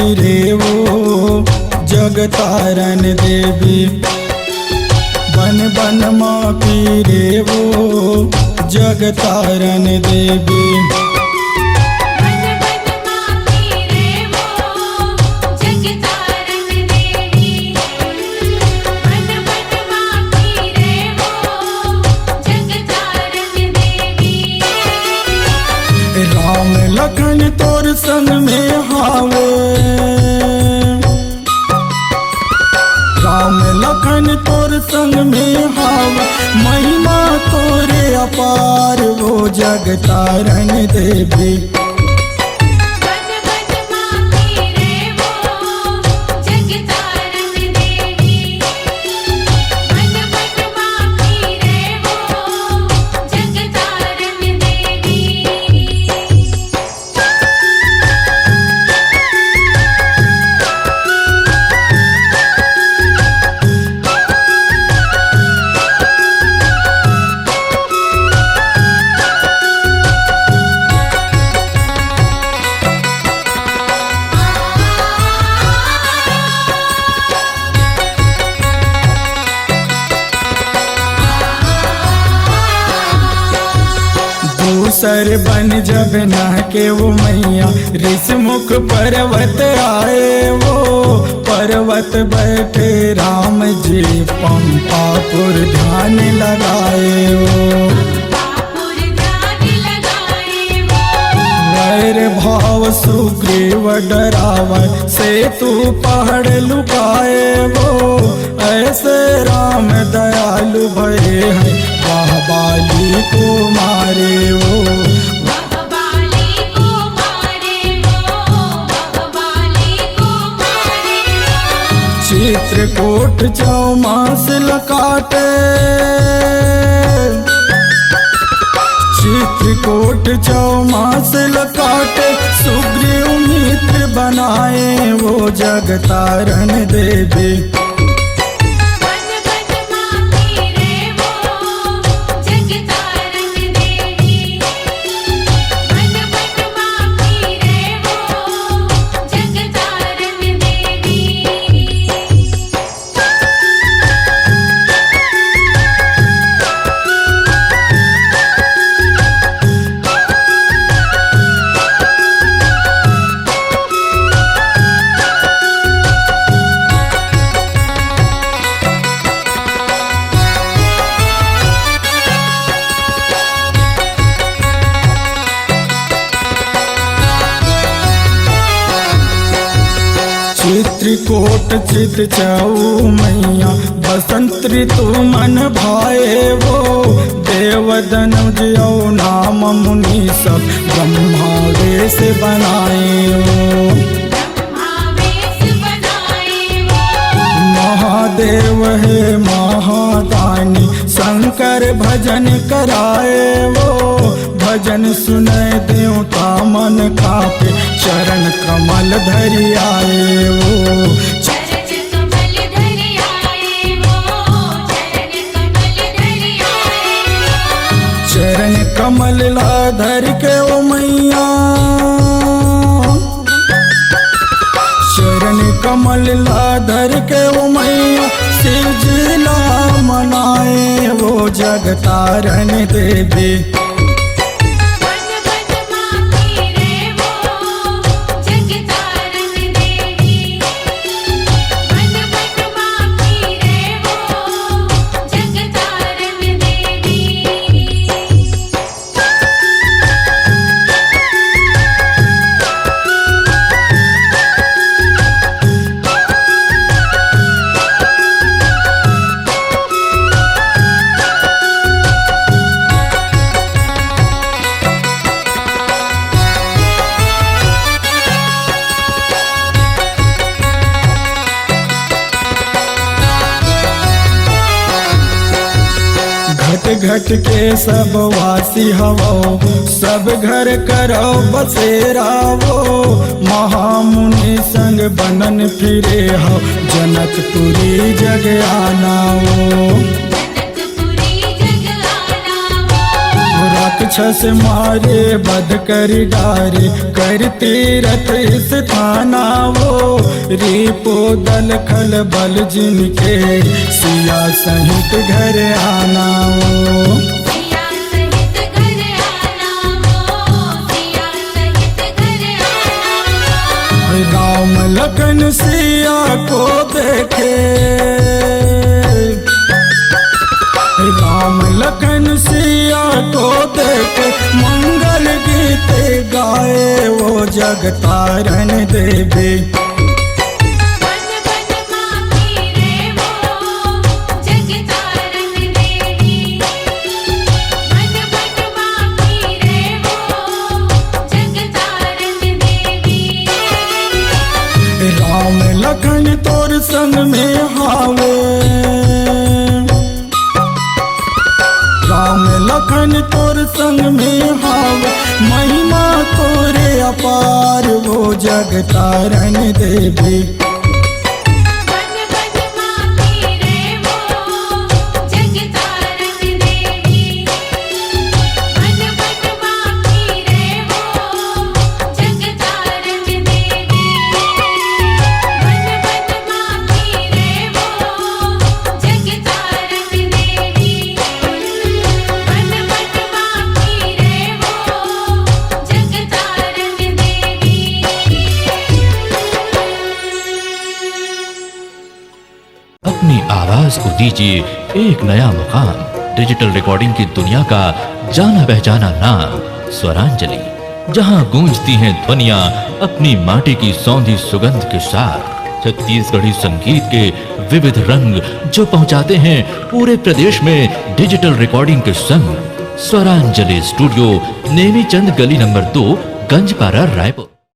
फिरे वो जग तारन देवी। बन बन माँ फिरे वो जग तारन देवी। राम लखन तोर संग में हावे, राम लखन तोर संग में हावे। महिमा तोरे अपार वो जग तारन देवी। दूसर बन जब ना के वो मैया ऋषमुख पर्वत आए वो। पर्वत बैठे राम जी पंपापुर ध्यान लगाए वो। वैर भाव सुग्रीव डरावे से तू पहाड़ लुकाए वो। ऐसे राम दयालु भये हैं बाली को मारे वो। चित्रकूट चौमास लकाटे, चित्रकूट चौमास लकाटे। सुग्रीव मित्र बनाए वो जग तारन देवी। चित्रकूट चित चौ मैया बसंत ऋतु मन भाए वो। देव दनुज नाम मुनि सब ब्रह्मा वेश बनाए वो। महादेव है महादानी शंकर भजन कराए वो। भजन सुने देवता मन कापे चरण कमल धरि आए वो। चरण कमल ला धर के ओ मैया, चरण कमल ला धर के ओ मैया। शिव जी ला मनाए वो जग तारन देवी। घट के सब वासी हवो, सब घर करो बसेरा वो। महामुनि संग बनन फिरे हो, जनकपुरी जग आना वो। राक्षस मारे बध कर डारे, कर तीरथ स्थाना वो, रिपो दल खल बल जिनके, सिया सहित घर आना वो। सिया सहित घर आना वो, सिया सहित घर आना वो। राम लखन सिया को देखे, राम लखन सिया को देखे, मंगल गीत गाए वो जग तारन देवे। बन बन माँ फिरे वो जग तारन देवी, बन बन माँ फिरे वो जग तारन देवी। राम लखन तोर संग में हावे, राम लखन तोर संग में हावे, महिमा तोरे अपार वो जग तारन देवी। बन बन माँ फिरे वो जग तारन देवी, बन बन माँ फिरे वो जग तारन देवी, बन बन माँ फिरे वो जग तारन देवी, बन बन माँ फिरे वो जग तारन देवी। अपनी आवाज को दीजिए एक नया मुकाम। डिजिटल रिकॉर्डिंग की दुनिया का जाना पहचाना नाम स्वरांजलि, जहां गूंजती हैं ध्वनियां अपनी माटी की सौंधी सुगंध के साथ। छत्तीसगढ़ी संगीत के विविध रंग जो पहुंचाते हैं पूरे प्रदेश में डिजिटल रिकॉर्डिंग के संग। स्वरांजलि स्टूडियो, नेमीचंद गली नंबर 2, गंजपारा, रायपुर।